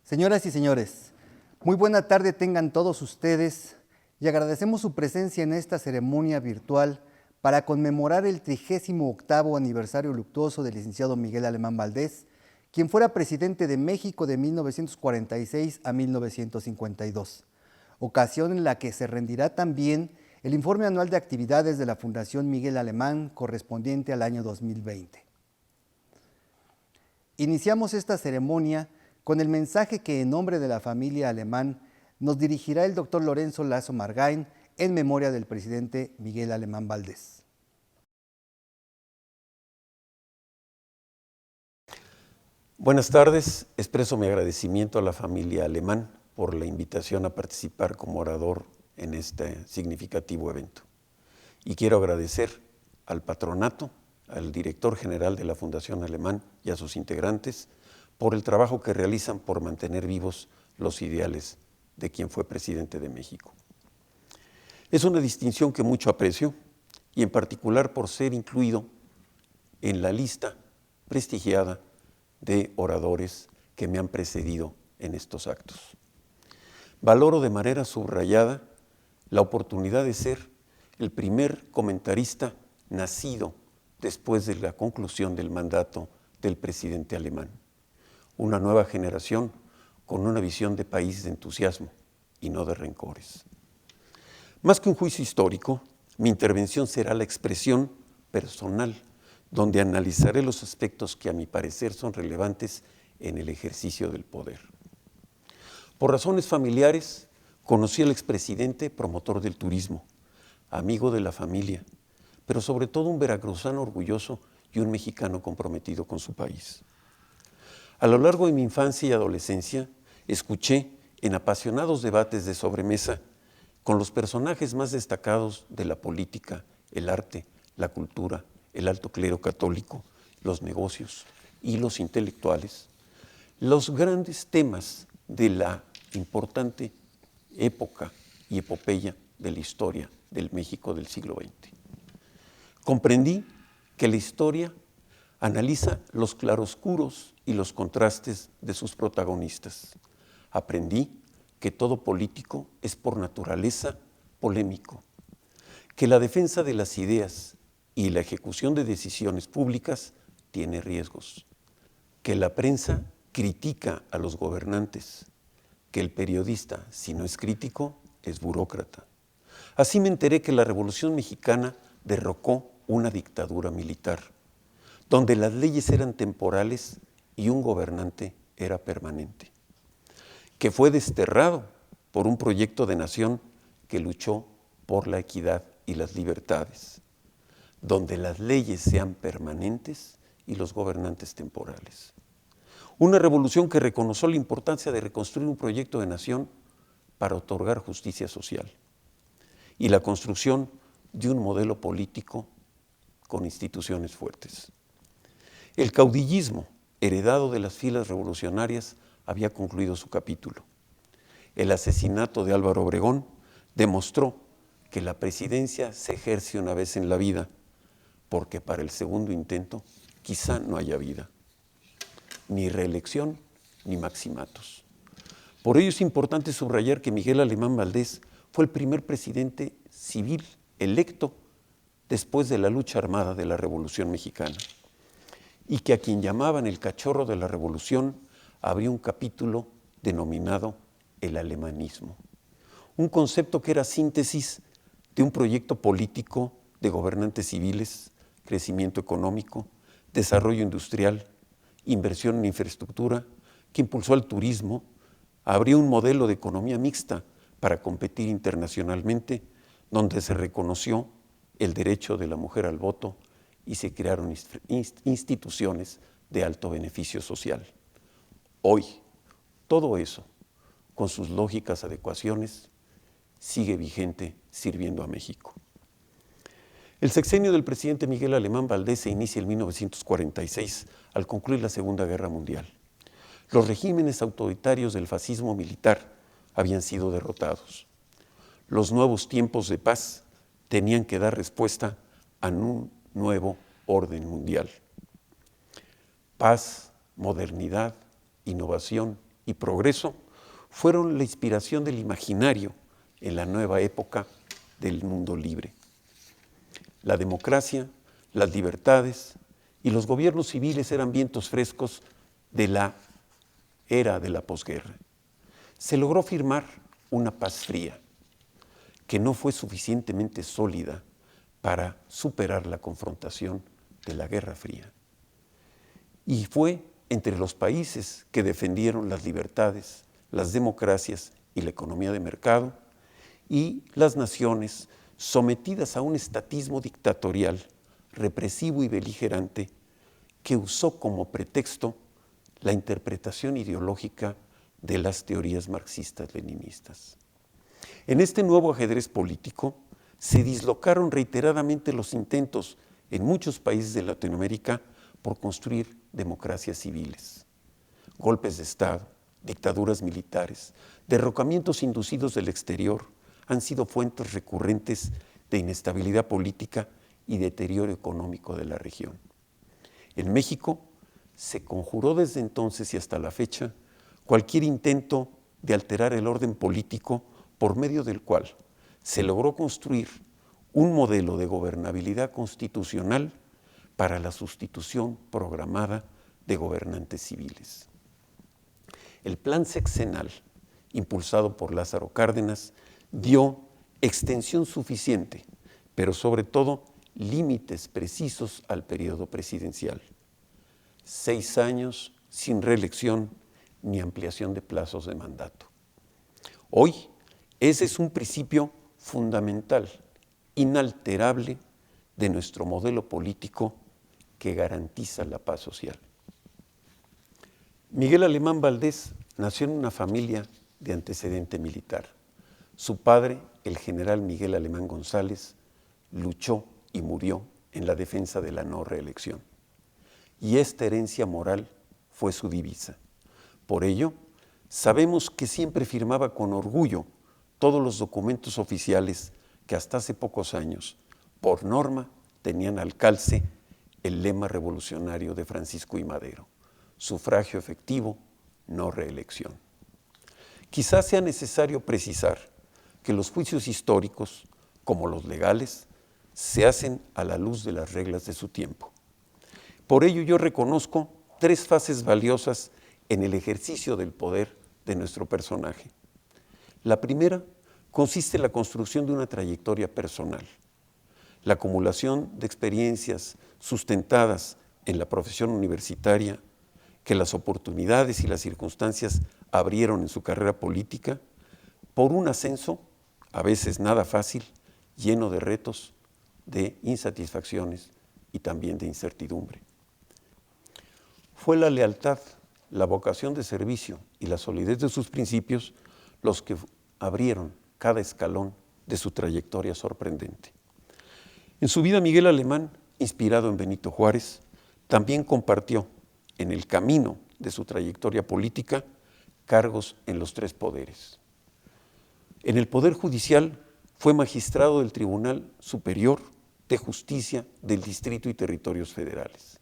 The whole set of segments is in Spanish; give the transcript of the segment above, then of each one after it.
Señoras y señores, muy buena tarde tengan todos ustedes y agradecemos su presencia en esta ceremonia virtual para conmemorar el 38º aniversario luctuoso del licenciado Miguel Alemán Valdés, quien fuera presidente de México de 1946 a 1952, ocasión en la que se rendirá también el informe anual de actividades de la Fundación Miguel Alemán correspondiente al año 2020. Iniciamos esta ceremonia con el mensaje que en nombre de la familia Alemán nos dirigirá el doctor Lorenzo Lazo Margain en memoria del presidente Miguel Alemán Valdés. Buenas tardes, expreso mi agradecimiento a la familia Alemán por la invitación a participar como orador en este significativo evento. Y quiero agradecer al patronato, al director general de la Fundación Alemán y a sus integrantes por el trabajo que realizan por mantener vivos los ideales de quien fue presidente de México. Es una distinción que mucho aprecio y en particular por ser incluido en la lista prestigiada de oradores que me han precedido en estos actos. Valoro de manera subrayada la oportunidad de ser el primer comentarista nacido después de la conclusión del mandato del presidente alemán. Una nueva generación con una visión de país de entusiasmo y no de rencores. Más que un juicio histórico, mi intervención será la expresión personal, donde analizaré los aspectos que a mi parecer son relevantes en el ejercicio del poder. Por razones familiares, conocí al expresidente promotor del turismo, amigo de la familia, pero sobre todo un veracruzano orgulloso y un mexicano comprometido con su país. A lo largo de mi infancia y adolescencia, escuché en apasionados debates de sobremesa con los personajes más destacados de la política, el arte, la cultura, el alto clero católico, los negocios y los intelectuales, los grandes temas de la importante época y epopeya de la historia del México del siglo XX. Comprendí que la historia analiza los claroscuros y los contrastes de sus protagonistas. Aprendí que todo político es por naturaleza polémico, que la defensa de las ideas y la ejecución de decisiones públicas tiene riesgos, que la prensa critica a los gobernantes, que el periodista, si no es crítico, es burócrata. Así me enteré que la Revolución Mexicana derrocó una dictadura militar, donde las leyes eran temporales y un gobernante era permanente, que fue desterrado por un proyecto de nación que luchó por la equidad y las libertades, donde las leyes sean permanentes y los gobernantes temporales. Una revolución que reconoció la importancia de reconstruir un proyecto de nación para otorgar justicia social y la construcción de un modelo político con instituciones fuertes. El caudillismo, heredado de las filas revolucionarias, había concluido su capítulo. El asesinato de Álvaro Obregón demostró que la presidencia se ejerce una vez en la vida, porque para el segundo intento quizá no haya vida, ni reelección ni maximatos. Por ello es importante subrayar que Miguel Alemán Valdés fue el primer presidente civil electo después de la lucha armada de la Revolución Mexicana, y que a quien llamaban el cachorro de la Revolución había un capítulo denominado el alemanismo, un concepto que era síntesis de un proyecto político de gobernantes civiles, crecimiento económico, desarrollo industrial, inversión en infraestructura, que impulsó al turismo, abrió un modelo de economía mixta para competir internacionalmente, donde se reconoció el derecho de la mujer al voto y se crearon instituciones de alto beneficio social. Hoy, todo eso, con sus lógicas adecuaciones, sigue vigente sirviendo a México. El sexenio del presidente Miguel Alemán Valdés se inicia en 1946, al concluir la Segunda Guerra Mundial. Los regímenes autoritarios del fascismo militar habían sido derrotados. Los nuevos tiempos de paz tenían que dar respuesta a un nuevo orden mundial. Paz, modernidad, innovación y progreso fueron la inspiración del imaginario en la nueva época del mundo libre. La democracia, las libertades y los gobiernos civiles eran vientos frescos de la era de la posguerra. Se logró firmar una paz fría, que no fue suficientemente sólida para superar la confrontación de la Guerra Fría. Y fue entre los países que defendieron las libertades, las democracias y la economía de mercado, y las naciones sometidas a un estatismo dictatorial, represivo y beligerante, que usó como pretexto la interpretación ideológica de las teorías marxistas-leninistas. En este nuevo ajedrez político se dislocaron reiteradamente los intentos en muchos países de Latinoamérica por construir democracias civiles. Golpes de Estado, dictaduras militares, derrocamientos inducidos del exterior han sido fuentes recurrentes de inestabilidad política y deterioro económico de la región. En México se conjuró desde entonces y hasta la fecha cualquier intento de alterar el orden político por medio del cual se logró construir un modelo de gobernabilidad constitucional para la sustitución programada de gobernantes civiles. El plan sexenal, impulsado por Lázaro Cárdenas, dio extensión suficiente, pero sobre todo límites precisos al periodo presidencial. 6 años sin reelección ni ampliación de plazos de mandato. Hoy, ese es un principio fundamental, inalterable, de nuestro modelo político que garantiza la paz social. Miguel Alemán Valdés nació en una familia de antecedente militar. Su padre, el general Miguel Alemán González, luchó y murió en la defensa de la no reelección. Y esta herencia moral fue su divisa. Por ello, sabemos que siempre firmaba con orgullo todos los documentos oficiales que hasta hace pocos años, por norma, tenían al calce el lema revolucionario de Francisco I. Madero: sufragio efectivo, no reelección. Quizás sea necesario precisar que los juicios históricos, como los legales, se hacen a la luz de las reglas de su tiempo. Por ello yo reconozco 3 fases valiosas en el ejercicio del poder de nuestro personaje. La primera consiste en la construcción de una trayectoria personal, la acumulación de experiencias sustentadas en la profesión universitaria que las oportunidades y las circunstancias abrieron en su carrera política, por un ascenso, a veces nada fácil, lleno de retos, de insatisfacciones y también de incertidumbre. Fue la lealtad, la vocación de servicio y la solidez de sus principios los que abrieron cada escalón de su trayectoria sorprendente. En su vida, Miguel Alemán, inspirado en Benito Juárez, también compartió en el camino de su trayectoria política cargos en los 3 poderes. En el Poder Judicial fue magistrado del Tribunal Superior de Justicia del Distrito y Territorios Federales.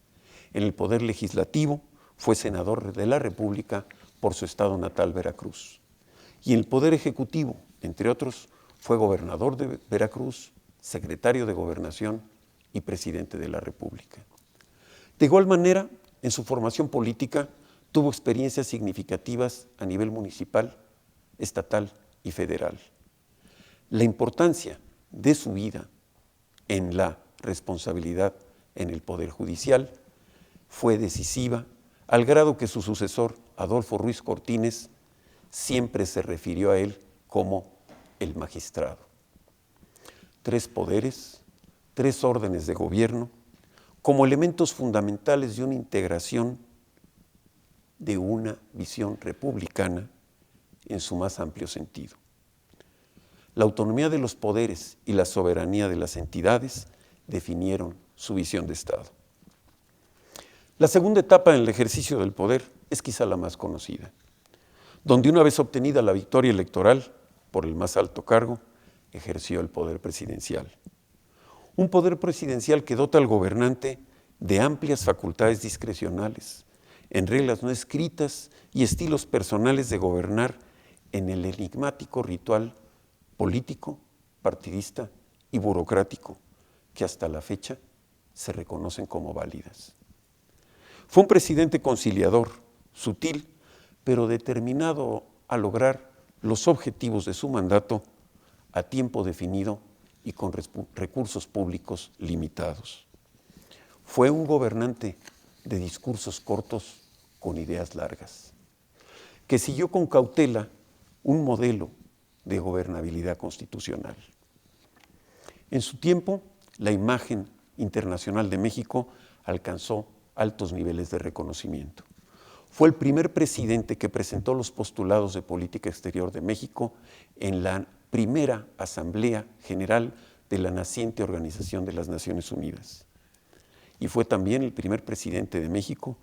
En el Poder Legislativo fue senador de la República por su estado natal, Veracruz. Y en el Poder Ejecutivo, entre otros, fue gobernador de Veracruz, secretario de Gobernación y presidente de la República. De igual manera, en su formación política tuvo experiencias significativas a nivel municipal, estatal y federal. La importancia de su vida en la responsabilidad en el Poder Judicial fue decisiva, al grado que su sucesor, Adolfo Ruiz Cortines, siempre se refirió a él como el magistrado. 3 poderes, 3 órdenes de gobierno, como elementos fundamentales de una integración de una visión republicana en su más amplio sentido. La autonomía de los poderes y la soberanía de las entidades definieron su visión de Estado. La segunda etapa en el ejercicio del poder es quizá la más conocida, donde una vez obtenida la victoria electoral por el más alto cargo, ejerció el poder presidencial. Un poder presidencial que dota al gobernante de amplias facultades discrecionales, en reglas no escritas y estilos personales de gobernar en el enigmático ritual político, partidista y burocrático que hasta la fecha se reconocen como válidas. Fue un presidente conciliador, sutil, pero determinado a lograr los objetivos de su mandato a tiempo definido y con recursos públicos limitados. Fue un gobernante de discursos cortos con ideas largas, que siguió con cautela un modelo de gobernabilidad constitucional. En su tiempo, la imagen internacional de México alcanzó altos niveles de reconocimiento. Fue el primer presidente que presentó los postulados de política exterior de México en la primera Asamblea General de la naciente Organización de las Naciones Unidas. Y fue también el primer presidente de México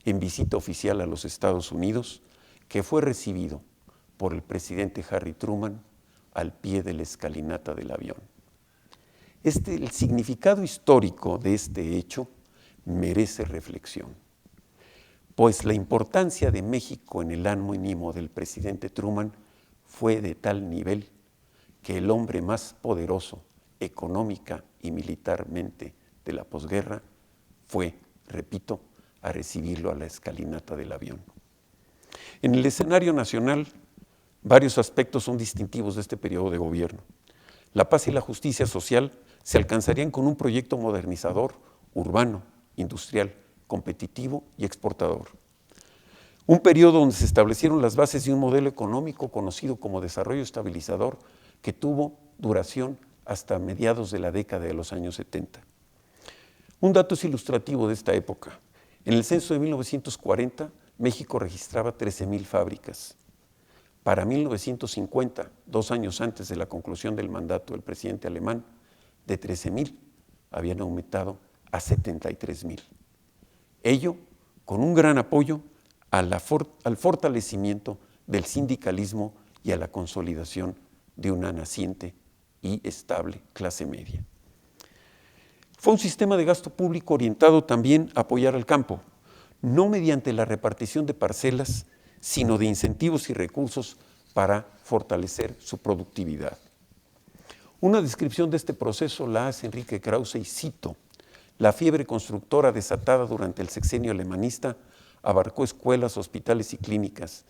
en visita oficial a los Estados Unidos, que fue recibido por el presidente Harry Truman al pie de la escalinata del avión. El significado histórico de este hecho merece reflexión, pues la importancia de México en el ánimo del presidente Truman fue de tal nivel que el hombre más poderoso económica y militarmente de la posguerra fue, repito, a recibirlo a la escalinata del avión. En el escenario nacional, varios aspectos son distintivos de este periodo de gobierno. La paz y la justicia social se alcanzarían con un proyecto modernizador, urbano, industrial, competitivo y exportador. Un periodo donde se establecieron las bases de un modelo económico conocido como desarrollo estabilizador que tuvo duración hasta mediados de la década de los años 70. Un dato es ilustrativo de esta época. En el censo de 1940, México registraba 13,000 fábricas. Para 1950, 2 años antes de la conclusión del mandato del presidente alemán, de 13,000 habían aumentado a 73,000. Ello con un gran apoyo al fortalecimiento del sindicalismo y a la consolidación de una naciente y estable clase media. Fue un sistema de gasto público orientado también a apoyar al campo, no mediante la repartición de parcelas, sino de incentivos y recursos para fortalecer su productividad. Una descripción de este proceso la hace Enrique Krause y cito: la fiebre constructora desatada durante el sexenio alemanista abarcó escuelas, hospitales y clínicas.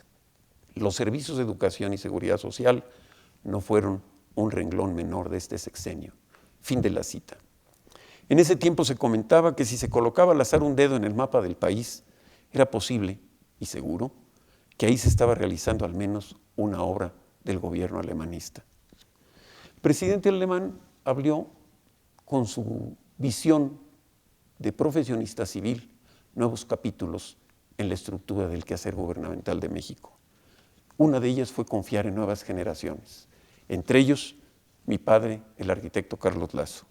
Los servicios de educación y seguridad social no fueron un renglón menor de este sexenio. Fin de la cita. En ese tiempo se comentaba que si se colocaba al azar un dedo en el mapa del país, era posible y seguro que ahí se estaba realizando al menos una obra del gobierno alemanista. El presidente alemán abrió con su visión de profesionista civil nuevos capítulos en la estructura del quehacer gubernamental de México. Una de ellas fue confiar en nuevas generaciones, entre ellos mi padre, el arquitecto Carlos Lazo.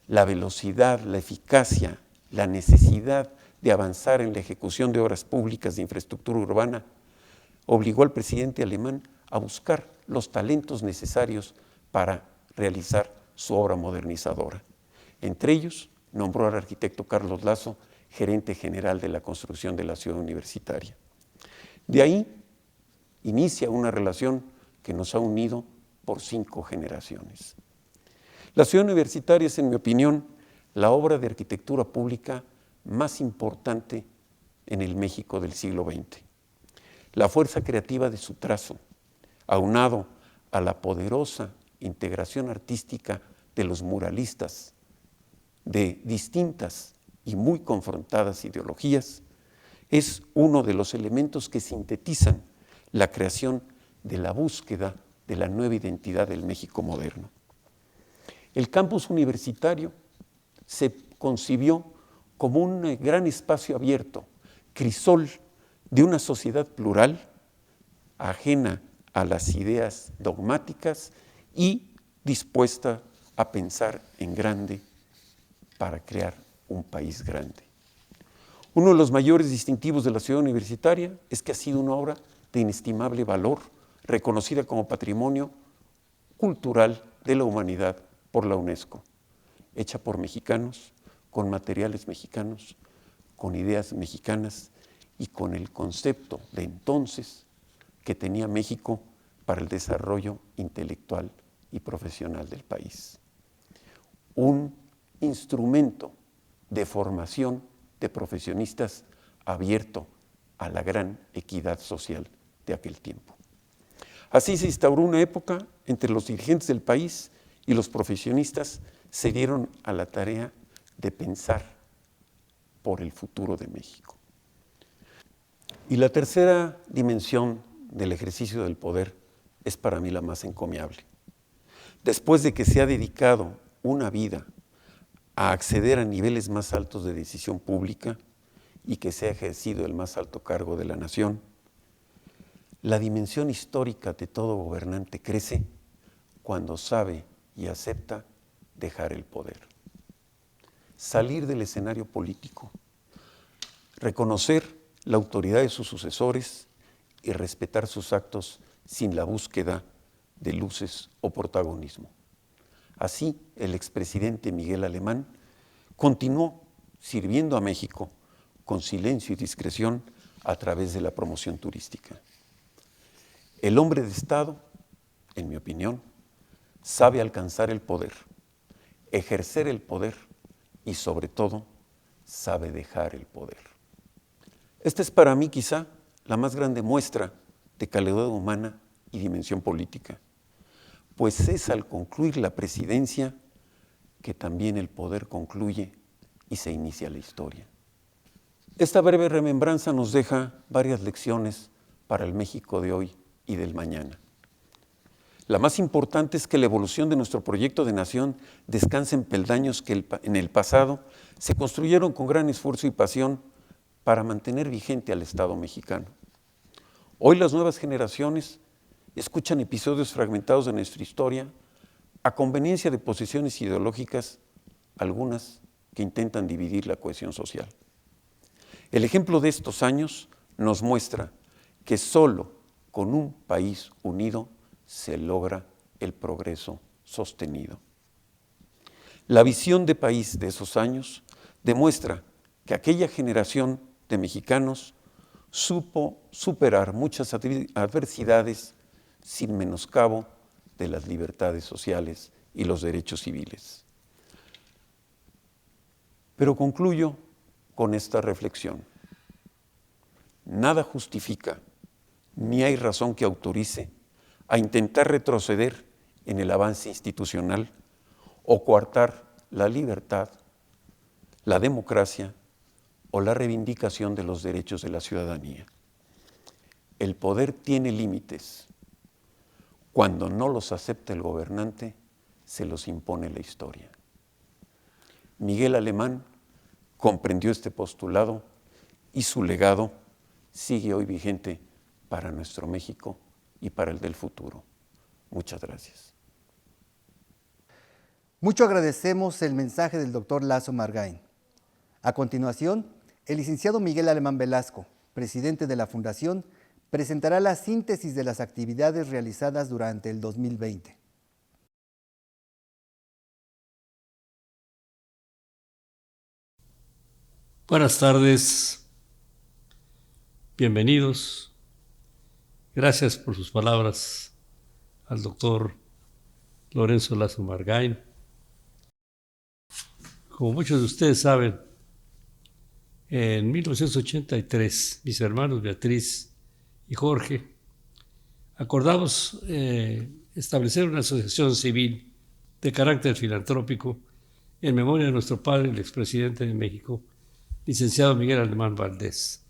La velocidad, la eficacia, la necesidad de avanzar en la ejecución de obras públicas de infraestructura urbana obligó al presidente alemán a buscar los talentos necesarios para realizar su obra modernizadora. Entre ellos, nombró al arquitecto Carlos Lazo gerente general de la construcción de la ciudad universitaria. De ahí inicia una relación que nos ha unido por 5 generaciones. La ciudad universitaria es, en mi opinión, la obra de arquitectura pública más importante en el México del siglo XX. La fuerza creativa de su trazo, aunado a la poderosa integración artística de los muralistas de distintas y muy confrontadas ideologías, es uno de los elementos que sintetizan la creación de la búsqueda de la nueva identidad del México moderno. El campus universitario se concibió como un gran espacio abierto, crisol de una sociedad plural, ajena a las ideas dogmáticas y dispuesta a pensar en grande para crear un país grande. Uno de los mayores distintivos de la ciudad universitaria es que ha sido una obra de inestimable valor, reconocida como patrimonio cultural de la humanidad por la UNESCO, hecha por mexicanos, con materiales mexicanos, con ideas mexicanas y con el concepto de entonces que tenía México para el desarrollo intelectual y profesional del país. Un instrumento de formación de profesionistas abierto a la gran equidad social de aquel tiempo. Así se instauró una época entre los dirigentes del país y los profesionistas se dieron a la tarea de pensar por el futuro de México. Y la tercera dimensión del ejercicio del poder es para mí la más encomiable. Después de que se ha dedicado una vida a acceder a niveles más altos de decisión pública y que se ha ejercido el más alto cargo de la nación, la dimensión histórica de todo gobernante crece cuando sabe y acepta dejar el poder. Salir del escenario político, reconocer la autoridad de sus sucesores y respetar sus actos sin la búsqueda de luces o protagonismo. Así, el expresidente Miguel Alemán continuó sirviendo a México con silencio y discreción a través de la promoción turística. El hombre de Estado, en mi opinión, sabe alcanzar el poder, ejercer el poder y, sobre todo, sabe dejar el poder. Esta es para mí quizá la más grande muestra de calidad humana y dimensión política, pues es al concluir la presidencia que también el poder concluye y se inicia la historia. Esta breve remembranza nos deja varias lecciones para el México de hoy y del mañana. La más importante es que la evolución de nuestro proyecto de nación descansa en peldaños que en el pasado se construyeron con gran esfuerzo y pasión para mantener vigente al Estado mexicano. Hoy las nuevas generaciones escuchan episodios fragmentados de nuestra historia a conveniencia de posiciones ideológicas, algunas que intentan dividir la cohesión social. El ejemplo de estos años nos muestra que solo con un país unido se logra el progreso sostenido. La visión de país de esos años demuestra que aquella generación de mexicanos supo superar muchas adversidades sin menoscabo de las libertades sociales y los derechos civiles. Pero concluyo con esta reflexión. Nada justifica, ni hay razón que autorice a intentar retroceder en el avance institucional o coartar la libertad, la democracia o la reivindicación de los derechos de la ciudadanía. El poder tiene límites. Cuando no los acepta el gobernante, se los impone la historia. Miguel Alemán comprendió este postulado y su legado sigue hoy vigente para nuestro México y para el del futuro. Muchas gracias. Mucho agradecemos el mensaje del doctor Lasso Margain. A continuación, el licenciado Miguel Alemán Velasco, presidente de la Fundación, presentará la síntesis de las actividades realizadas durante el 2020. Buenas tardes, bienvenidos. Gracias por sus palabras al doctor Lorenzo Lasso Margain. Como muchos de ustedes saben, en 1983, mis hermanos Beatriz y Jorge acordamos establecer una asociación civil de carácter filantrópico en memoria de nuestro padre, el expresidente de México, licenciado Miguel Alemán Valdés.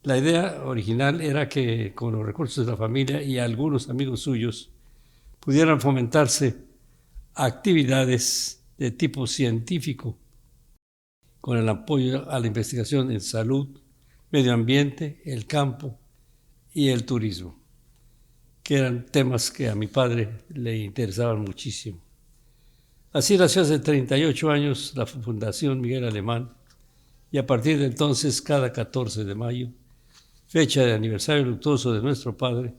La idea original era que con los recursos de la familia y algunos amigos suyos pudieran fomentarse actividades de tipo científico con el apoyo a la investigación en salud, medio ambiente, el campo y el turismo, que eran temas que a mi padre le interesaban muchísimo. Así nació hace 38 años la Fundación Miguel Alemán, y a partir de entonces, cada 14 de mayo, fecha de aniversario luctuoso de nuestro padre,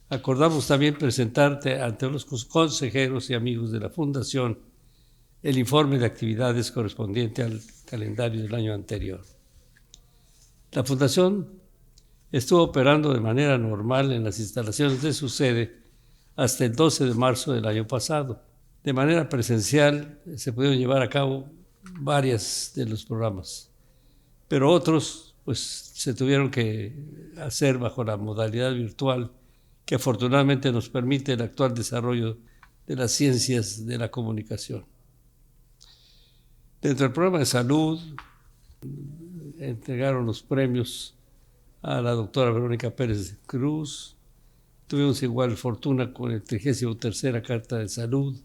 acordamos también presentarte ante los consejeros y amigos de la Fundación el informe de actividades correspondiente al calendario del año anterior. La Fundación estuvo operando de manera normal en las instalaciones de su sede hasta el 12 de marzo del año pasado. De manera presencial se pudieron llevar a cabo varios de los programas, pero otros pues, se tuvieron que hacer bajo la modalidad virtual que afortunadamente nos permite el actual desarrollo de las ciencias de la comunicación. Dentro del programa de salud, entregaron los premios a la doctora Verónica Pérez Cruz. Tuvimos igual fortuna con el 33ª Carta de Salud,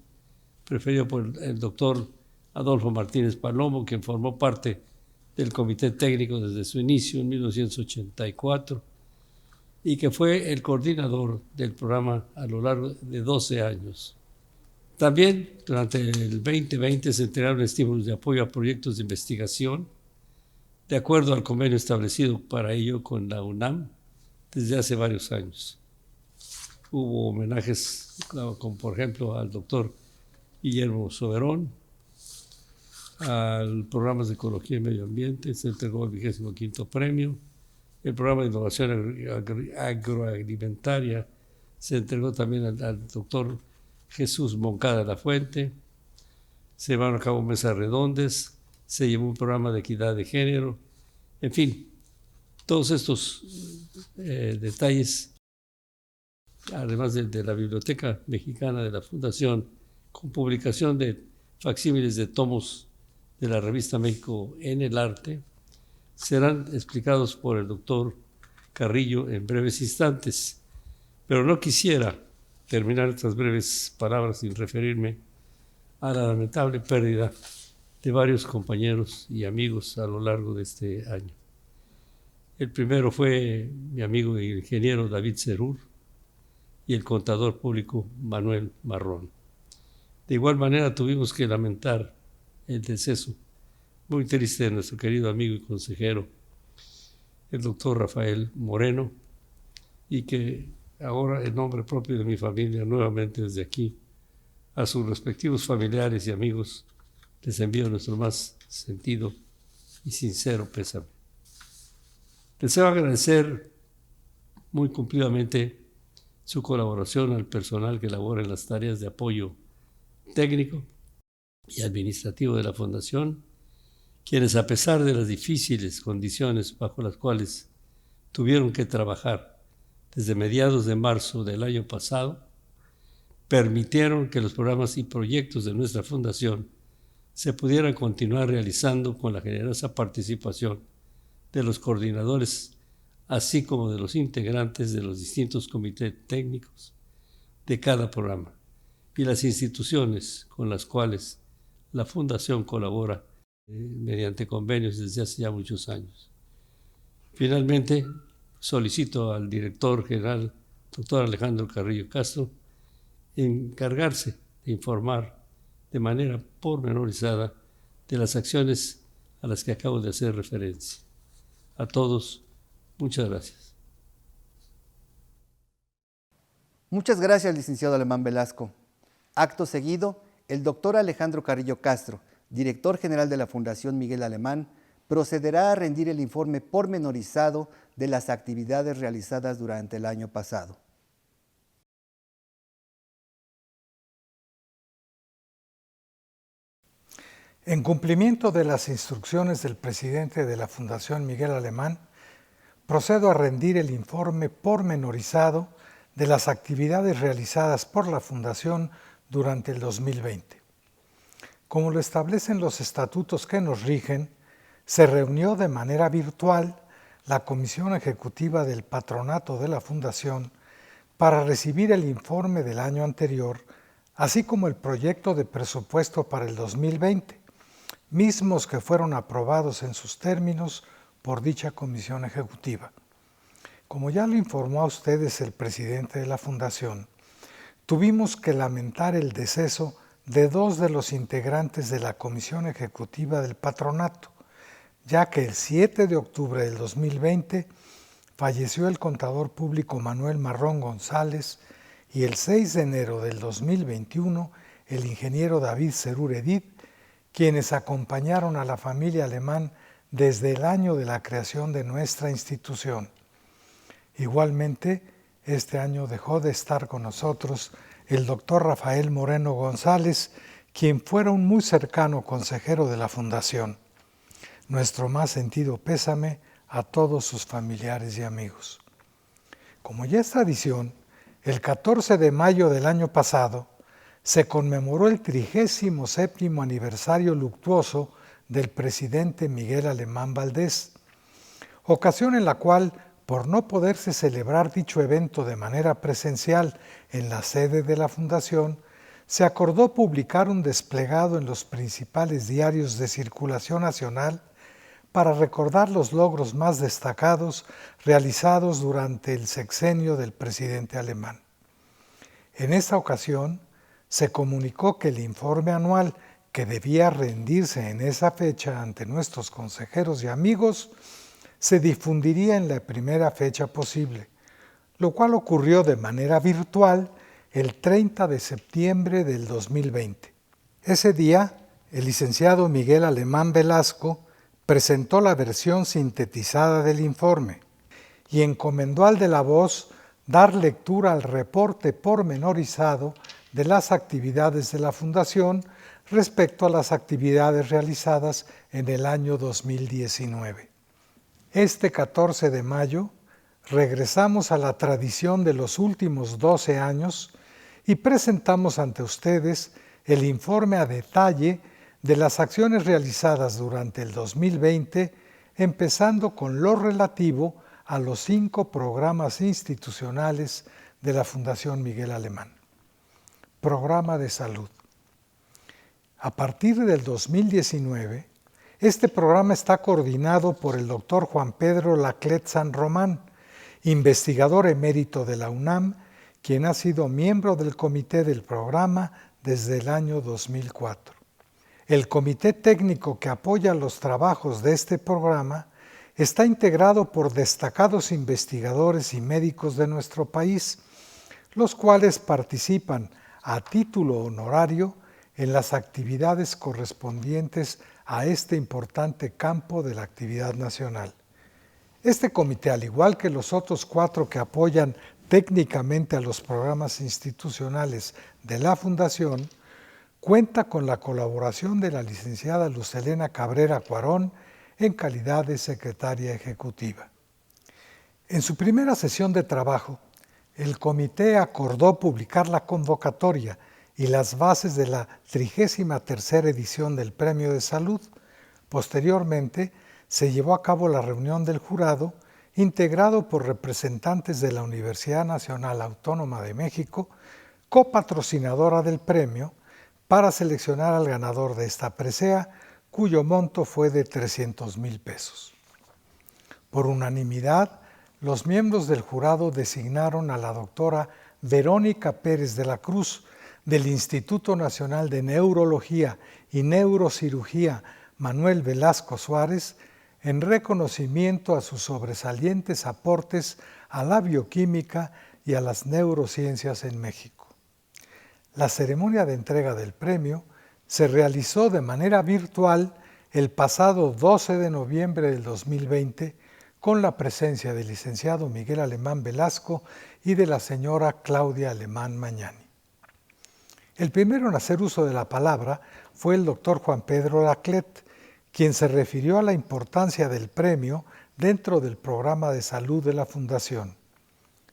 preferido por el doctor Adolfo Martínez Palomo, quien formó parte del comité técnico desde su inicio en 1984 y que fue el coordinador del programa a lo largo de 12 años. También durante el 2020 se entregaron estímulos de apoyo a proyectos de investigación de acuerdo al convenio establecido para ello con la UNAM desde hace varios años. Hubo homenajes, como por ejemplo al doctor Guillermo Soberón, al programa de Ecología y Medio Ambiente, se entregó el 25º premio, el programa de Innovación Agroalimentaria se entregó también al doctor Jesús Moncada de la Fuente, se llevaron a cabo mesas redondas, se llevó un programa de equidad de género, en fin, todos estos detalles, además de la Biblioteca Mexicana de la Fundación, con publicación de facsímiles de tomos de la revista México en el Arte, serán explicados por el doctor Carrillo en breves instantes, pero no quisiera terminar estas breves palabras sin referirme a la lamentable pérdida de varios compañeros y amigos a lo largo de este año. El primero fue mi amigo y ingeniero David Serur y el contador público Manuel Marrón. De igual manera tuvimos que lamentar el deceso muy triste de nuestro querido amigo y consejero, el doctor Rafael Moreno, y que ahora en nombre propio de mi familia, nuevamente desde aquí, a sus respectivos familiares y amigos, les envío nuestro más sentido y sincero pésame. Deseo agradecer muy cumplidamente su colaboración al personal que labora en las tareas de apoyo técnico y administrativo de la Fundación, quienes a pesar de las difíciles condiciones bajo las cuales tuvieron que trabajar desde mediados de marzo del año pasado, permitieron que los programas y proyectos de nuestra Fundación se pudieran continuar realizando con la generosa participación de los coordinadores, así como de los integrantes de los distintos comités técnicos de cada programa y las instituciones con las cuales la Fundación colabora mediante convenios desde hace ya muchos años. Finalmente, solicito al director general, doctor Alejandro Carrillo Castro, encargarse de informar de manera pormenorizada de las acciones a las que acabo de hacer referencia. A todos, muchas gracias. Muchas gracias, licenciado Alemán Velasco. Acto seguido, el doctor Alejandro Carrillo Castro, director general de la Fundación Miguel Alemán, procederá a rendir el informe pormenorizado de las actividades realizadas durante el año pasado. En cumplimiento de las instrucciones del presidente de la Fundación Miguel Alemán, procedo a rendir el informe pormenorizado de las actividades realizadas por la Fundación durante el 2020. Como lo establecen los estatutos que nos rigen, se reunió de manera virtual la Comisión Ejecutiva del Patronato de la Fundación para recibir el informe del año anterior, así como el proyecto de presupuesto para el 2020, mismos que fueron aprobados en sus términos por dicha Comisión Ejecutiva. Como ya lo informó a ustedes el presidente de la Fundación, tuvimos que lamentar el deceso de dos de los integrantes de la Comisión Ejecutiva del Patronato, ya que el 7 de octubre del 2020 falleció el contador público Manuel Marrón González y el 6 de enero del 2021 el ingeniero David Serur Edith, quienes acompañaron a la familia Alemán desde el año de la creación de nuestra institución. Igualmente, este año dejó de estar con nosotros el doctor Rafael Moreno González, quien fuera un muy cercano consejero de la Fundación. Nuestro más sentido pésame a todos sus familiares y amigos. Como ya es tradición, el 14 de mayo del año pasado se conmemoró el 37º aniversario luctuoso del presidente Miguel Alemán Valdés, ocasión en la cual, por no poderse celebrar dicho evento de manera presencial en la sede de la Fundación, se acordó publicar un desplegado en los principales diarios de circulación nacional para recordar los logros más destacados realizados durante el sexenio del presidente alemán. En esta ocasión, se comunicó que el informe anual que debía rendirse en esa fecha ante nuestros consejeros y amigos se difundiría en la primera fecha posible, lo cual ocurrió de manera virtual el 30 de septiembre del 2020. Ese día, el licenciado Miguel Alemán Velasco presentó la versión sintetizada del informe y encomendó al de la voz dar lectura al reporte pormenorizado de las actividades de la Fundación respecto a las actividades realizadas en el año 2019. Este 14 de mayo regresamos a la tradición de los últimos 12 años y presentamos ante ustedes el informe a detalle de las acciones realizadas durante el 2020, empezando con lo relativo a los 5 programas institucionales de la Fundación Miguel Alemán. Programa de salud. A partir del 2019, este programa está coordinado por el doctor Juan Pedro Laclet San Román, investigador emérito de la UNAM, quien ha sido miembro del comité del programa desde el año 2004. El comité técnico que apoya los trabajos de este programa está integrado por destacados investigadores y médicos de nuestro país, los cuales participan a título honorario en las actividades correspondientes a este importante campo de la actividad nacional. Este comité, al igual que los otros 4 que apoyan técnicamente a los programas institucionales de la Fundación, cuenta con la colaboración de la licenciada Luz Helena Cabrera Cuarón en calidad de secretaria ejecutiva. En su primera sesión de trabajo, el comité acordó publicar la convocatoria y las bases de la 33ª edición del Premio de Salud. Posteriormente, se llevó a cabo la reunión del jurado, integrado por representantes de la Universidad Nacional Autónoma de México, copatrocinadora del premio, para seleccionar al ganador de esta presea, cuyo monto fue de 300,000 pesos. Por unanimidad, los miembros del jurado designaron a la doctora Verónica Pérez de la Cruz, del Instituto Nacional de Neurología y Neurocirugía Manuel Velasco Suárez, en reconocimiento a sus sobresalientes aportes a la bioquímica y a las neurociencias en México. La ceremonia de entrega del premio se realizó de manera virtual el pasado 12 de noviembre del 2020 con la presencia del licenciado Miguel Alemán Velasco y de la señora Claudia Alemán Mañani. El primero en hacer uso de la palabra fue el doctor Juan Pedro Laclet, quien se refirió a la importancia del premio dentro del programa de salud de la Fundación.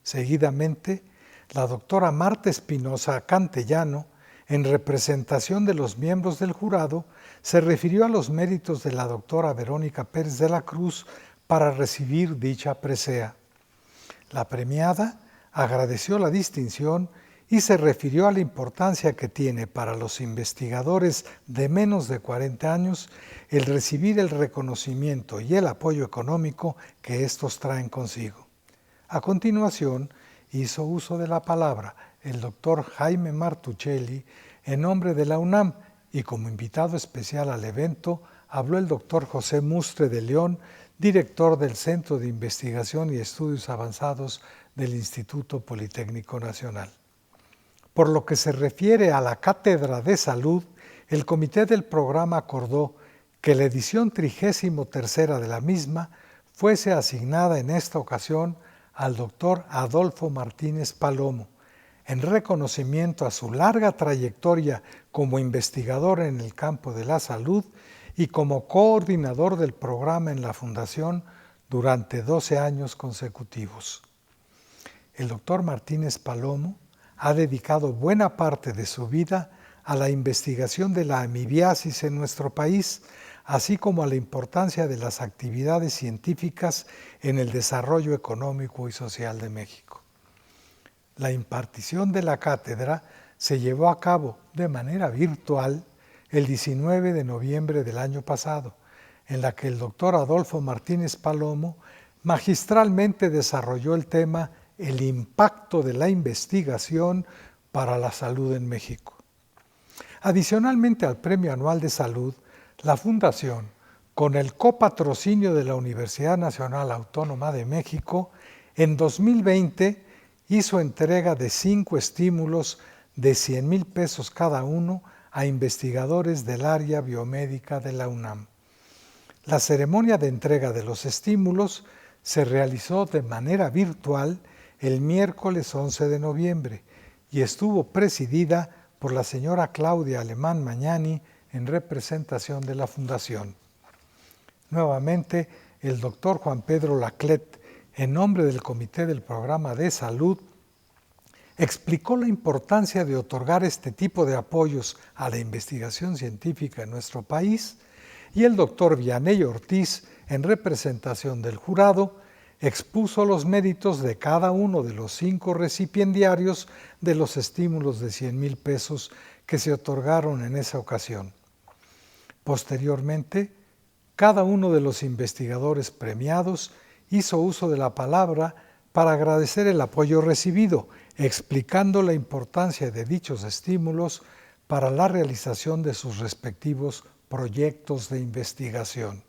Seguidamente, la doctora Marta Espinosa Cantellano, en representación de los miembros del jurado, se refirió a los méritos de la doctora Verónica Pérez de la Cruz para recibir dicha presea. La premiada agradeció la distinción y se refirió a la importancia que tiene para los investigadores de menos de 40 años el recibir el reconocimiento y el apoyo económico que estos traen consigo. A continuación, hizo uso de la palabra el doctor Jaime Martuchelli en nombre de la UNAM y como invitado especial al evento habló el doctor José Mustre de León, director del Centro de Investigación y Estudios Avanzados del Instituto Politécnico Nacional. Por lo que se refiere a la Cátedra de Salud, el comité del programa acordó que la edición 33ª de la misma fuese asignada en esta ocasión al doctor Adolfo Martínez Palomo, en reconocimiento a su larga trayectoria como investigador en el campo de la salud y como coordinador del programa en la Fundación durante 12 años consecutivos. El doctor Martínez Palomo ha dedicado buena parte de su vida a la investigación de la amibiasis en nuestro país, así como a la importancia de las actividades científicas en el desarrollo económico y social de México. La impartición de la cátedra se llevó a cabo de manera virtual el 19 de noviembre del año pasado, en la que el doctor Adolfo Martínez Palomo magistralmente desarrolló el tema El impacto de la investigación para la salud en México. Adicionalmente al Premio Anual de Salud, la Fundación, con el copatrocinio de la Universidad Nacional Autónoma de México, en 2020 hizo entrega de 5 estímulos de 100,000 pesos cada uno a investigadores del área biomédica de la UNAM. La ceremonia de entrega de los estímulos se realizó de manera virtual el miércoles 11 de noviembre y estuvo presidida por la señora Claudia Alemán Magnani en representación de la Fundación. Nuevamente, el doctor Juan Pedro Laclet, en nombre del Comité del Programa de Salud, explicó la importancia de otorgar este tipo de apoyos a la investigación científica en nuestro país, y el doctor Vianey Ortiz, en representación del jurado, expuso los méritos de cada uno de los 5 recipiendarios de los estímulos de 100,000 pesos que se otorgaron en esa ocasión. Posteriormente, cada uno de los investigadores premiados hizo uso de la palabra para agradecer el apoyo recibido, explicando la importancia de dichos estímulos para la realización de sus respectivos proyectos de investigación.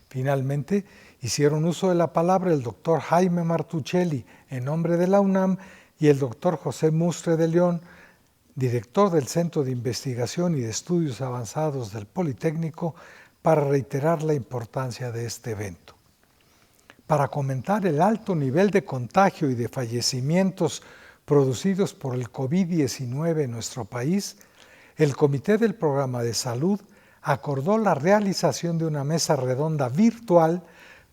Finalmente, hicieron uso de la palabra el doctor Jaime Martuchelli, en nombre de la UNAM, y el doctor José Mustre de León, director del Centro de Investigación y de Estudios Avanzados del Politécnico, para reiterar la importancia de este evento. Para comentar el alto nivel de contagio y de fallecimientos producidos por el COVID-19 en nuestro país, el Comité del Programa de Salud acordó la realización de una mesa redonda virtual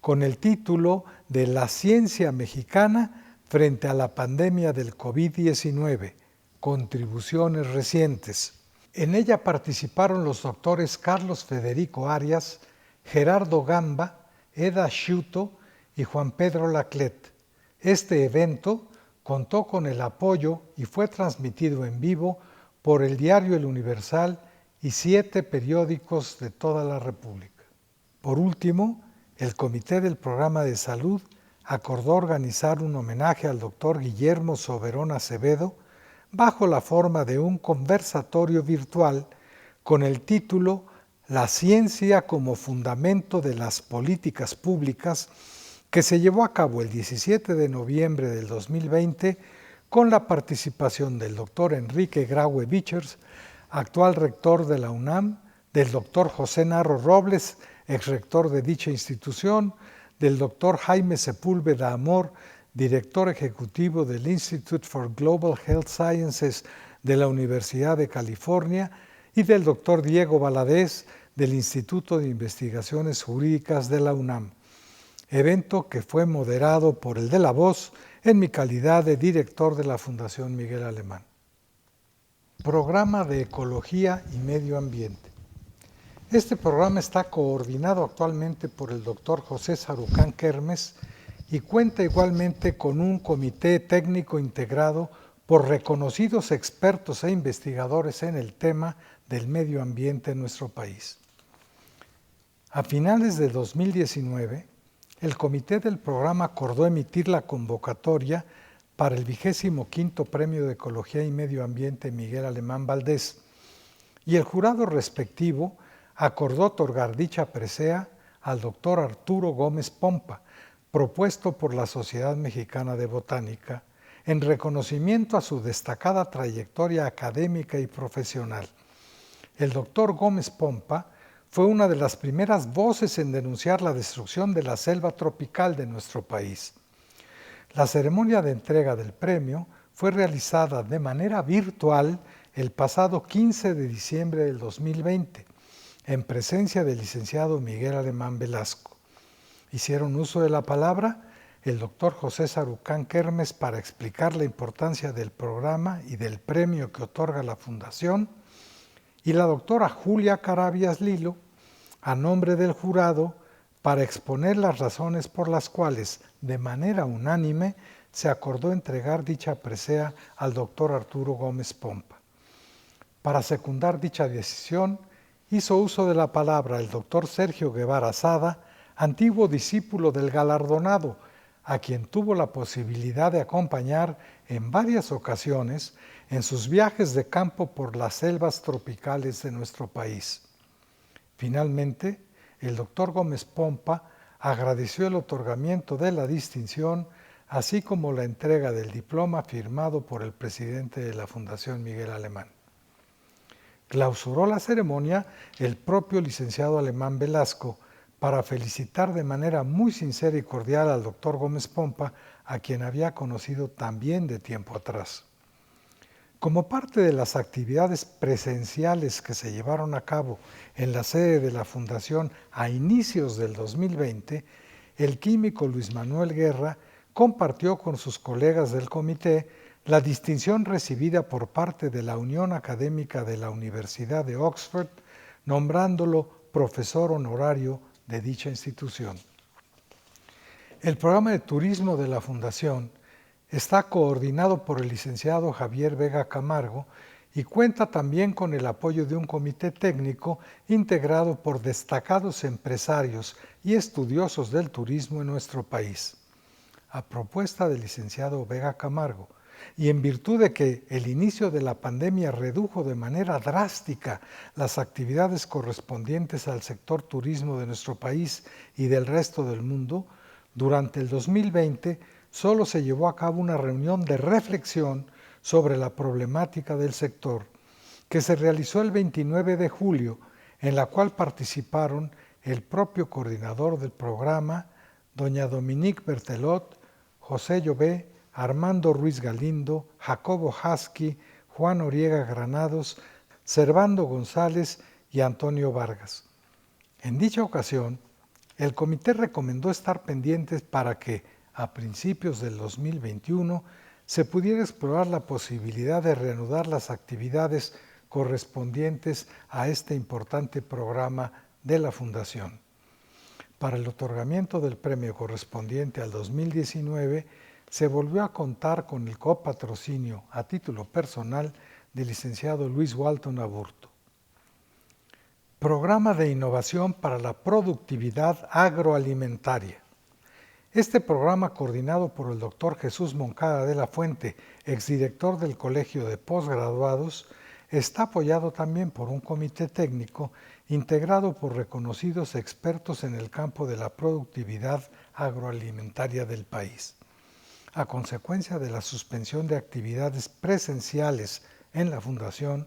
con el título de La ciencia mexicana frente a la pandemia del COVID-19, contribuciones recientes. En ella participaron los doctores Carlos Federico Arias, Gerardo Gamba, Eda Sciuto y Juan Pedro Laclet. Este evento contó con el apoyo y fue transmitido en vivo por el diario El Universal y 7 periódicos de toda la República. Por último, el Comité del Programa de Salud acordó organizar un homenaje al doctor Guillermo Soberón Acevedo bajo la forma de un conversatorio virtual con el título La ciencia como fundamento de las políticas públicas, que se llevó a cabo el 17 de noviembre del 2020 con la participación del doctor Enrique Graue Vichers, actual rector de la UNAM, del doctor José Narro Robles, exrector de dicha institución, del doctor Jaime Sepúlveda Amor, director ejecutivo del Institute for Global Health Sciences de la Universidad de California, y del doctor Diego Valadez, del Instituto de Investigaciones Jurídicas de la UNAM. Evento que fue moderado por el de la Voz en mi calidad de director de la Fundación Miguel Alemán. Programa de Ecología y Medio Ambiente. Este programa está coordinado actualmente por el doctor José Sarucán Kermes y cuenta igualmente con un comité técnico integrado por reconocidos expertos e investigadores en el tema del medio ambiente en nuestro país. A finales de 2019, el comité del programa acordó emitir la convocatoria para el 25º Premio de Ecología y Medio Ambiente Miguel Alemán Valdés, y el jurado respectivo acordó otorgar dicha presea al doctor Arturo Gómez Pompa, propuesto por la Sociedad Mexicana de Botánica, en reconocimiento a su destacada trayectoria académica y profesional. El doctor Gómez Pompa fue una de las primeras voces en denunciar la destrucción de la selva tropical de nuestro país. La ceremonia de entrega del premio fue realizada de manera virtual el pasado 15 de diciembre del 2020, en presencia del licenciado Miguel Alemán Velasco. Hicieron uso de la palabra el doctor José Sarucán Kermes para explicar la importancia del programa y del premio que otorga la Fundación, y la doctora Julia Carabias Lilo, a nombre del jurado, para exponer las razones por las cuales, de manera unánime, se acordó entregar dicha presea al doctor Arturo Gómez Pompa. Para secundar dicha decisión, hizo uso de la palabra el doctor Sergio Guevara Sada, antiguo discípulo del galardonado, a quien tuvo la posibilidad de acompañar en varias ocasiones en sus viajes de campo por las selvas tropicales de nuestro país. Finalmente, el doctor Gómez Pompa agradeció el otorgamiento de la distinción, así como la entrega del diploma firmado por el presidente de la Fundación Miguel Alemán. Clausuró la ceremonia el propio licenciado Alemán Velasco para felicitar de manera muy sincera y cordial al doctor Gómez Pompa, a quien había conocido también de tiempo atrás. Como parte de las actividades presenciales que se llevaron a cabo en la sede de la Fundación a inicios del 2020, el químico Luis Manuel Guerra compartió con sus colegas del comité la distinción recibida por parte de la Unión Académica de la Universidad de Oxford, nombrándolo profesor honorario de dicha institución. El programa de turismo de la Fundación está coordinado por el licenciado Javier Vega Camargo y cuenta también con el apoyo de un comité técnico integrado por destacados empresarios y estudiosos del turismo en nuestro país. A propuesta del licenciado Vega Camargo, y en virtud de que el inicio de la pandemia redujo de manera drástica las actividades correspondientes al sector turismo de nuestro país y del resto del mundo, durante el 2020 solo se llevó a cabo una reunión de reflexión sobre la problemática del sector, que se realizó el 29 de julio, en la cual participaron el propio coordinador del programa, doña Dominique Bertelot, José Llobé, Armando Ruiz Galindo, Jacobo Hasky, Juan Oriega Granados, Servando González y Antonio Vargas. En dicha ocasión, el comité recomendó estar pendientes para que, a principios del 2021, se pudiera explorar la posibilidad de reanudar las actividades correspondientes a este importante programa de la Fundación. Para el otorgamiento del premio correspondiente al 2019, se volvió a contar con el copatrocinio a título personal del licenciado Luis Walton Aburto. Programa de Innovación para la Productividad Agroalimentaria. Este programa, coordinado por el doctor Jesús Moncada de la Fuente, exdirector del Colegio de Postgraduados, está apoyado también por un comité técnico integrado por reconocidos expertos en el campo de la productividad agroalimentaria del país. A consecuencia de la suspensión de actividades presenciales en la Fundación,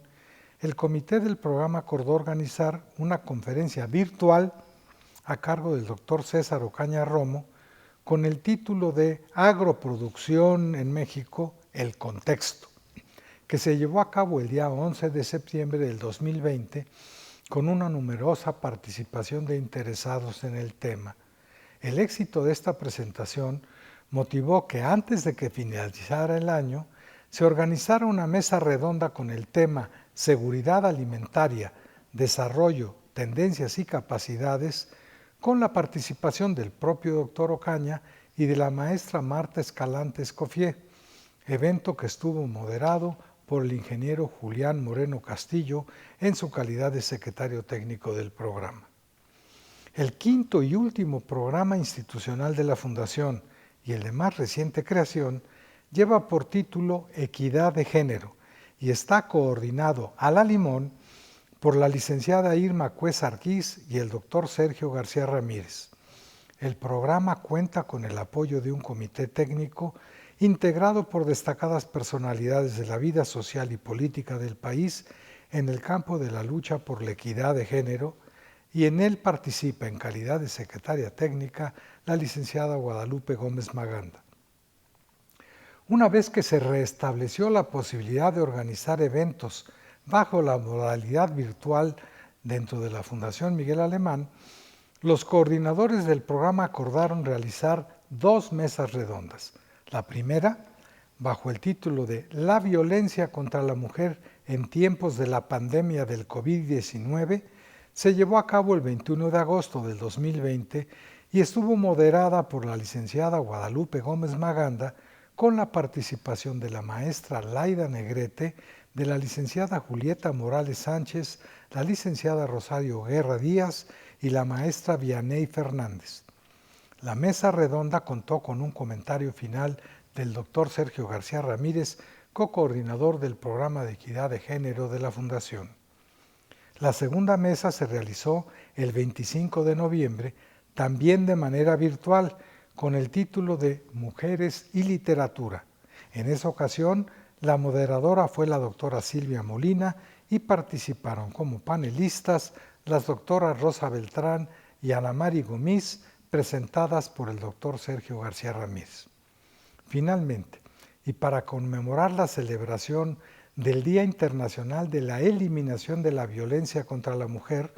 el comité del programa acordó organizar una conferencia virtual a cargo del doctor César Ocaña Romo con el título de Agroproducción en México, el contexto, que se llevó a cabo el día 11 de septiembre del 2020 con una numerosa participación de interesados en el tema. El éxito de esta presentación motivó que antes de que finalizara el año, se organizara una mesa redonda con el tema Seguridad Alimentaria, Desarrollo, Tendencias y Capacidades, con la participación del propio doctor Ocaña y de la maestra Marta Escalante Escofié, evento que estuvo moderado por el ingeniero Julián Moreno Castillo en su calidad de secretario técnico del programa. El quinto y último programa institucional de la Fundación, y el de más reciente creación, lleva por título Equidad de Género y está coordinado a la limón por la licenciada Irma Cuez Arquiz y el doctor Sergio García Ramírez. El programa cuenta con el apoyo de un comité técnico integrado por destacadas personalidades de la vida social y política del país en el campo de la lucha por la equidad de género y en él participa en calidad de secretaria técnica la licenciada Guadalupe Gómez Maganda. Una vez que se restableció la posibilidad de organizar eventos bajo la modalidad virtual dentro de la Fundación Miguel Alemán, los coordinadores del programa acordaron realizar 2 mesas redondas. La primera, bajo el título de La violencia contra la mujer en tiempos de la pandemia del COVID-19, se llevó a cabo el 21 de agosto del 2020 y estuvo moderada por la licenciada Guadalupe Gómez Maganda, con la participación de la maestra Laida Negrete, de la licenciada Julieta Morales Sánchez, la licenciada Rosario Guerra Díaz y la maestra Vianey Fernández. La mesa redonda contó con un comentario final del doctor Sergio García Ramírez, co-coordinador del programa de equidad de género de la Fundación. La segunda mesa se realizó el 25 de noviembre, también de manera virtual, con el título de Mujeres y Literatura. En esa ocasión, la moderadora fue la doctora Silvia Molina y participaron como panelistas las doctoras Rosa Beltrán y Ana Mari Gómez, presentadas por el doctor Sergio García Ramírez. Finalmente, y para conmemorar la celebración del Día Internacional de la Eliminación de la Violencia contra la Mujer,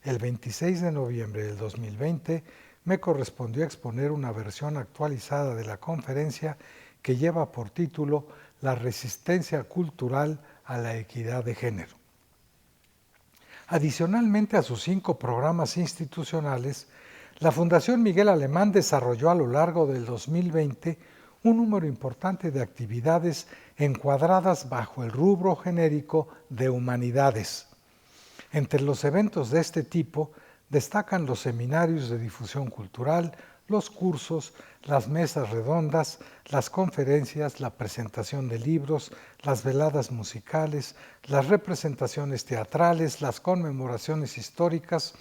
el 26 de noviembre del 2020, me correspondió exponer una versión actualizada de la conferencia que lleva por título La resistencia cultural a la equidad de género. Adicionalmente a sus 5 programas institucionales, la Fundación Miguel Alemán desarrolló a lo largo del 2020 un número importante de actividades encuadradas bajo el rubro genérico de humanidades. Entre los eventos de este tipo destacan los seminarios de difusión cultural, los cursos, las mesas redondas, las conferencias, la presentación de libros, las veladas musicales, las representaciones teatrales, las conmemoraciones históricas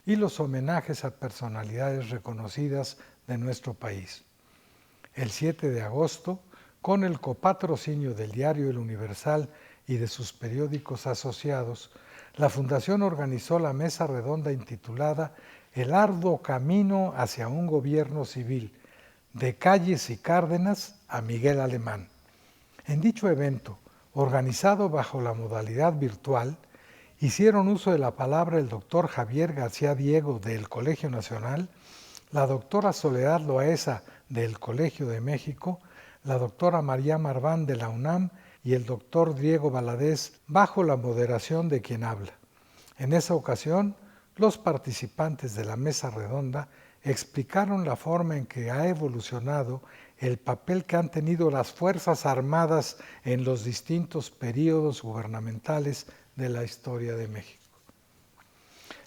y los homenajes a personalidades reconocidas de nuestro país. El 7 de agosto, con el copatrocinio del diario El Universal y de sus periódicos asociados, la Fundación organizó la mesa redonda intitulada El arduo camino hacia un gobierno civil, de Calles y Cárdenas a Miguel Alemán. En dicho evento, organizado bajo la modalidad virtual, hicieron uso de la palabra el doctor Javier García Diego del Colegio Nacional, la doctora Soledad Loaesa del Colegio de México, la doctora María Marván de la UNAM y el doctor Diego Valadez, bajo la moderación de quien habla. En esa ocasión, los participantes de la mesa redonda explicaron la forma en que ha evolucionado el papel que han tenido las Fuerzas Armadas en los distintos períodos gubernamentales de la historia de México.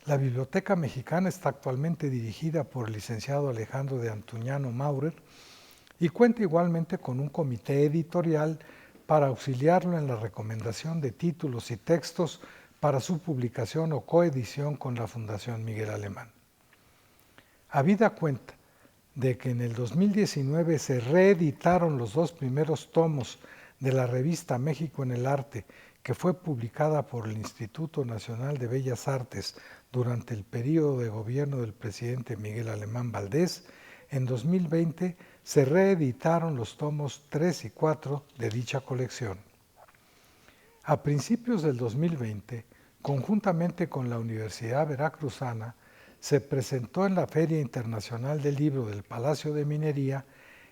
La Biblioteca Mexicana está actualmente dirigida por el licenciado Alejandro de Antuñano Maurer y cuenta igualmente con un comité editorial para auxiliarlo en la recomendación de títulos y textos para su publicación o coedición con la Fundación Miguel Alemán. Habida cuenta de que en el 2019 se reeditaron los 2 primeros tomos de la revista México en el Arte, que fue publicada por el Instituto Nacional de Bellas Artes durante el período de gobierno del presidente Miguel Alemán Valdés, en 2020 se reeditaron los tomos 3 y 4 de dicha colección. A principios del 2020, conjuntamente con la Universidad Veracruzana, se presentó en la Feria Internacional del Libro del Palacio de Minería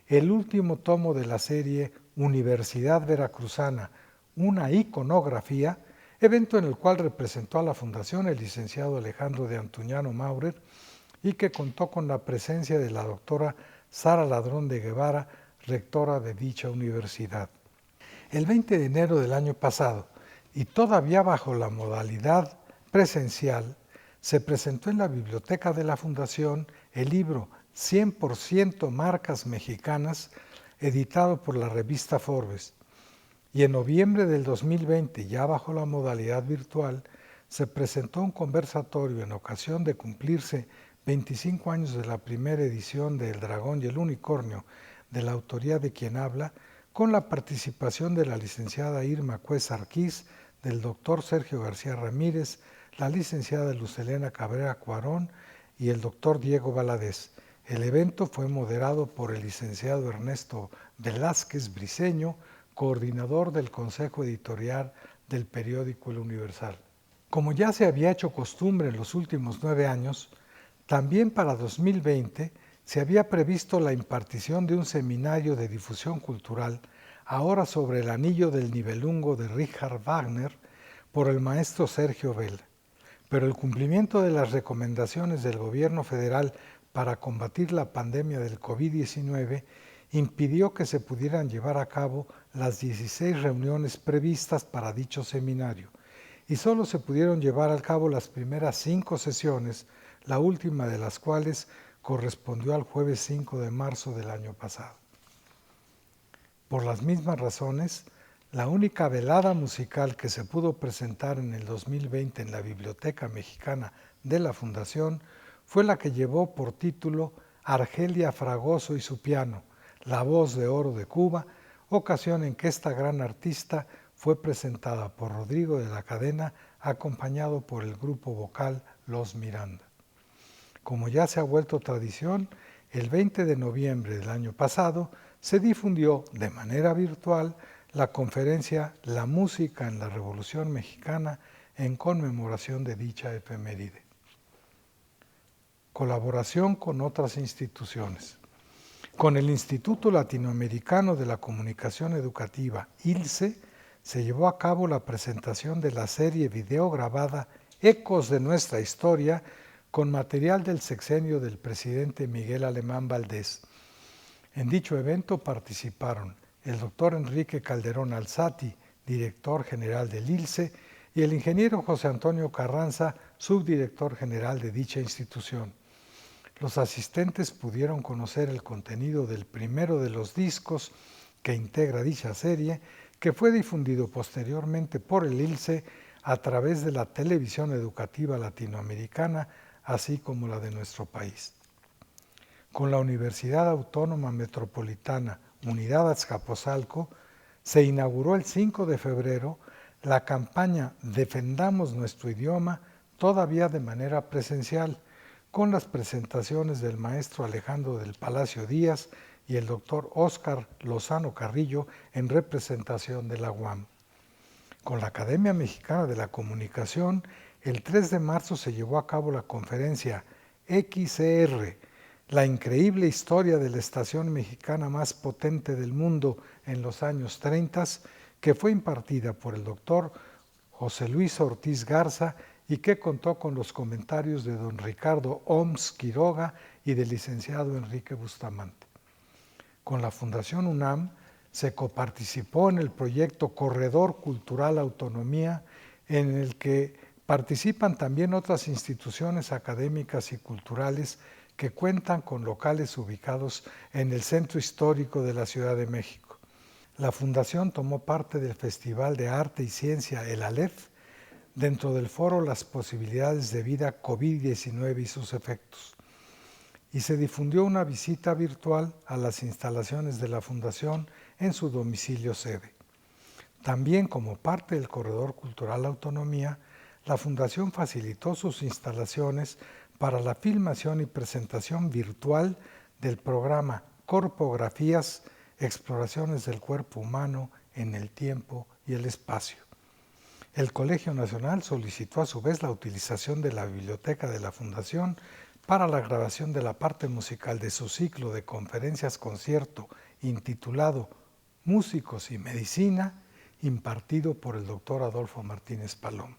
el último tomo de la serie Universidad Veracruzana, una iconografía, evento en el cual representó a la Fundación el licenciado Alejandro de Antuñano Maurer y que contó con la presencia de la doctora Sara Ladrón de Guevara, rectora de dicha universidad. El 20 de enero del año pasado, y todavía bajo la modalidad presencial, se presentó en la biblioteca de la Fundación el libro 100% Marcas Mexicanas, editado por la revista Forbes. Y en noviembre del 2020, ya bajo la modalidad virtual, se presentó un conversatorio en ocasión de cumplirse 25 años de la primera edición de El Dragón y el Unicornio, de la autoría de quien habla, con la participación de la licenciada Irma Cuesa Arquiz, del doctor Sergio García Ramírez, la licenciada Luz Helena Cabrera Cuarón y el doctor Diego Valadez. El evento fue moderado por el licenciado Ernesto Velázquez Briceño, coordinador del Consejo Editorial del periódico El Universal. Como ya se había hecho costumbre en los últimos 9 años, también para 2020 se había previsto la impartición de un seminario de difusión cultural, ahora sobre el Anillo del Nibelungo de Richard Wagner, por el maestro Sergio Bell. Pero el cumplimiento de las recomendaciones del gobierno federal para combatir la pandemia del COVID-19 impidió que se pudieran llevar a cabo las 16 reuniones previstas para dicho seminario, y solo se pudieron llevar a cabo las primeras 5 sesiones, la última de las cuales correspondió al jueves 5 de marzo del año pasado. Por las mismas razones, la única velada musical que se pudo presentar en el 2020 en la Biblioteca Mexicana de la Fundación fue la que llevó por título Argelia Fragoso y su piano, la voz de oro de Cuba, ocasión en que esta gran artista fue presentada por Rodrigo de la Cadena, acompañado por el grupo vocal Los Miranda. Como ya se ha vuelto tradición, el 20 de noviembre del año pasado se difundió de manera virtual la conferencia La música en la Revolución Mexicana en conmemoración de dicha efeméride. Colaboración con otras instituciones. Con el Instituto Latinoamericano de la Comunicación Educativa, ILCE, se llevó a cabo la presentación de la serie videograbada Ecos de nuestra historia, con material del sexenio del presidente Miguel Alemán Valdés. En dicho evento participaron el doctor Enrique Calderón Alzati, director general del ILCE, y el ingeniero José Antonio Carranza, subdirector general de dicha institución. Los asistentes pudieron conocer el contenido del primero de los discos que integra dicha serie, que fue difundido posteriormente por el ILCE a través de la televisión educativa latinoamericana, así como la de nuestro país. Con la Universidad Autónoma Metropolitana Unidad Azcapotzalco, se inauguró el 5 de febrero la campaña Defendamos nuestro idioma, todavía de manera presencial, con las presentaciones del maestro Alejandro del Palacio Díaz y el doctor Óscar Lozano Carrillo en representación de la UAM. Con la Academia Mexicana de la Comunicación, el 3 de marzo se llevó a cabo la conferencia XR, la increíble historia de la estación mexicana más potente del mundo en los años 30, que fue impartida por el doctor José Luis Ortiz Garza y que contó con los comentarios de don Ricardo Oms Quiroga y del licenciado Enrique Bustamante. Con la Fundación UNAM se coparticipó en el proyecto Corredor Cultural Autonomía, en el que participan también otras instituciones académicas y culturales que cuentan con locales ubicados en el centro histórico de la Ciudad de México. La Fundación tomó parte del Festival de Arte y Ciencia, el ALEF, dentro del foro Las Posibilidades de Vida COVID-19 y sus efectos. Y se difundió una visita virtual a las instalaciones de la Fundación en su domicilio sede. También, como parte del Corredor Cultural Autonomía, la Fundación facilitó sus instalaciones para la filmación y presentación virtual del programa Corpografías, Exploraciones del Cuerpo Humano en el Tiempo y el Espacio. El Colegio Nacional solicitó a su vez la utilización de la biblioteca de la Fundación para la grabación de la parte musical de su ciclo de conferencias-concierto intitulado Músicos y Medicina, impartido por el doctor Adolfo Martínez Palomo.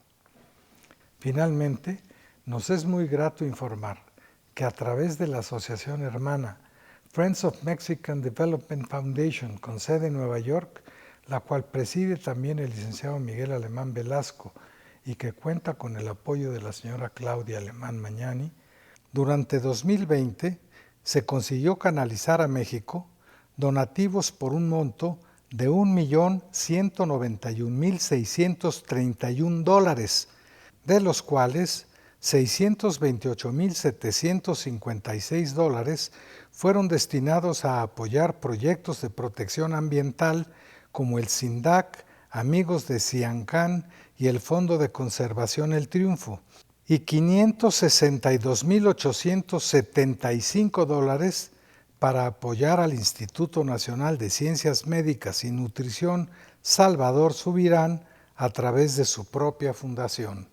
Finalmente, nos es muy grato informar que a través de la asociación hermana Friends of Mexican Development Foundation, con sede en Nueva York, la cual preside también el licenciado Miguel Alemán Velasco y que cuenta con el apoyo de la señora Claudia Alemán Mañani, durante 2020 se consiguió canalizar a México donativos por un monto de $1,191,631, de los cuales $628,756 fueron destinados a apoyar proyectos de protección ambiental como el SINDAC, Amigos de Ciancán y el Fondo de Conservación El Triunfo, y $562,875 para apoyar al Instituto Nacional de Ciencias Médicas y Nutrición Salvador Subirán a través de su propia fundación.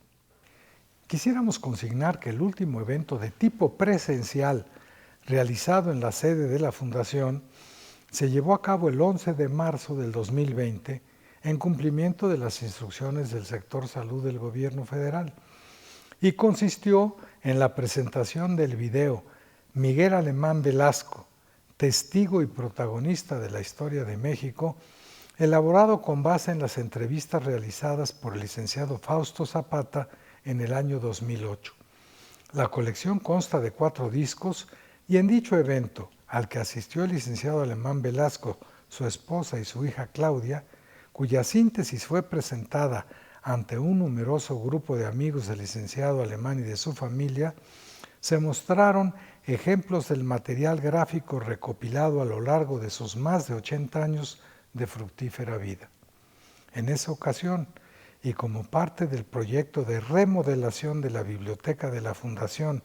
Quisiéramos consignar que el último evento de tipo presencial realizado en la sede de la Fundación se llevó a cabo el 11 de marzo del 2020 en cumplimiento de las instrucciones del sector salud del gobierno federal y consistió en la presentación del video Miguel Alemán Velasco, testigo y protagonista de la historia de México, elaborado con base en las entrevistas realizadas por el licenciado Fausto Zapata en el año 2008. La colección consta de 4 discos y en dicho evento, al que asistió el licenciado Alemán Velasco, su esposa y su hija Claudia, cuya síntesis fue presentada ante un numeroso grupo de amigos del licenciado Alemán y de su familia, se mostraron ejemplos del material gráfico recopilado a lo largo de sus más de 80 años de fructífera vida. En esa ocasión, y como parte del proyecto de remodelación de la biblioteca de la Fundación,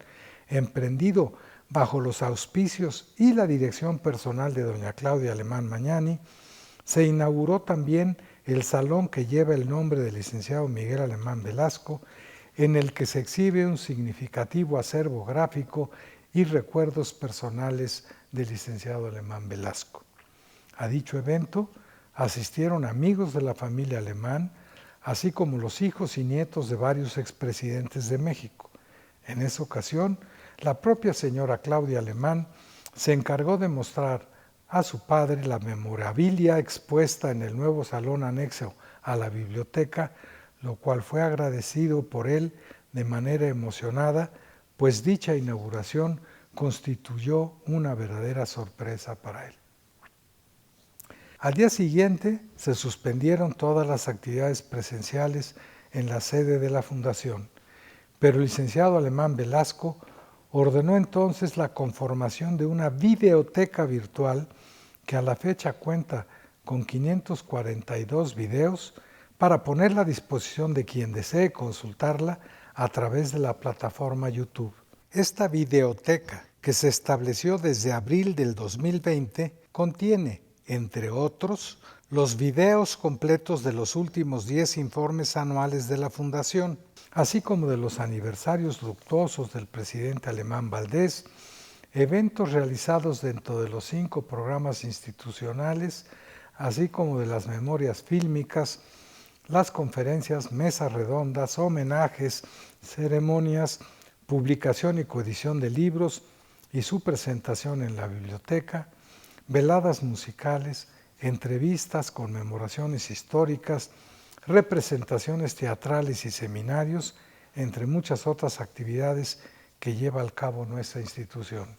emprendido bajo los auspicios y la dirección personal de doña Claudia Alemán Mañani, se inauguró también el salón que lleva el nombre del licenciado Miguel Alemán Velasco, en el que se exhibe un significativo acervo gráfico y recuerdos personales del licenciado Alemán Velasco. A dicho evento asistieron amigos de la familia Alemán, así como los hijos y nietos de varios expresidentes de México. En esa ocasión, la propia señora Claudia Alemán se encargó de mostrar a su padre la memorabilia expuesta en el nuevo salón anexo a la biblioteca, lo cual fue agradecido por él de manera emocionada, pues dicha inauguración constituyó una verdadera sorpresa para él. Al día siguiente se suspendieron todas las actividades presenciales en la sede de la Fundación, pero el licenciado Alemán Velasco ordenó entonces la conformación de una videoteca virtual que a la fecha cuenta con 542 videos para ponerla a disposición de quien desee consultarla a través de la plataforma YouTube. Esta videoteca, que se estableció desde abril del 2020, contiene, entre otros, los videos completos de los últimos 10 informes anuales de la Fundación, así como de los aniversarios luctuosos del presidente Alemán Valdés, eventos realizados dentro de los 5 programas institucionales, así como de las memorias fílmicas, las conferencias, mesas redondas, homenajes, ceremonias, publicación y coedición de libros y su presentación en la biblioteca, veladas musicales, entrevistas, conmemoraciones históricas, representaciones teatrales y seminarios, entre muchas otras actividades que lleva a cabo nuestra institución.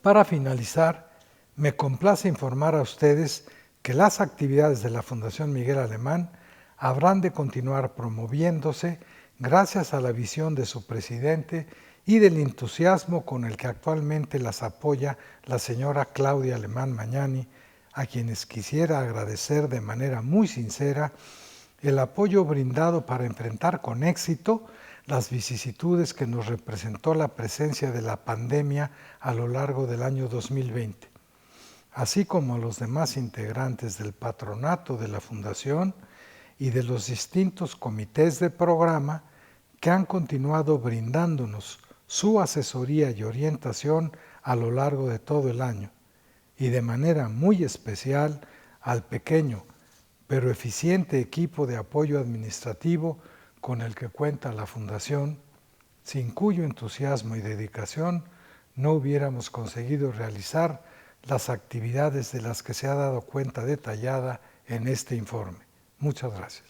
Para finalizar, me complace informar a ustedes que las actividades de la Fundación Miguel Alemán habrán de continuar promoviéndose gracias a la visión de su presidente y del entusiasmo con el que actualmente las apoya la señora Claudia Alemán Mañani, a quienes quisiera agradecer de manera muy sincera el apoyo brindado para enfrentar con éxito las vicisitudes que nos representó la presencia de la pandemia a lo largo del año 2020, así como a los demás integrantes del patronato de la Fundación y de los distintos comités de programa que han continuado brindándonos su asesoría y orientación a lo largo de todo el año, y de manera muy especial al pequeño pero eficiente equipo de apoyo administrativo con el que cuenta la Fundación, sin cuyo entusiasmo y dedicación no hubiéramos conseguido realizar las actividades de las que se ha dado cuenta detallada en este informe. Muchas gracias.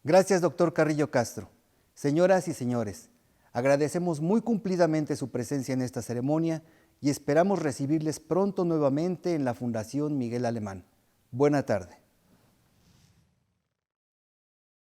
Gracias, doctor Carrillo Castro. Señoras y señores, agradecemos muy cumplidamente su presencia en esta ceremonia y esperamos recibirles pronto nuevamente en la Fundación Miguel Alemán. Buena tarde.